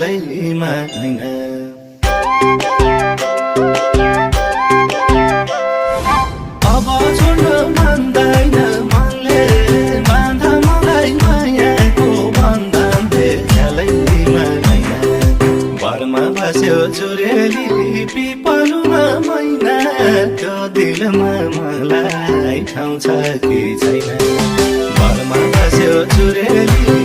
झ्यालैमा हैन अब छोड्न मान्दैन मनले बाँध मलाई मायाको बन्धन झ्यालैमा हैन घरमा बस्यो चुरेली पिपलुमा मैना त्यो दिलमा मलाई ठाउँ छ कि छैन घरमा बस्यो चुरेली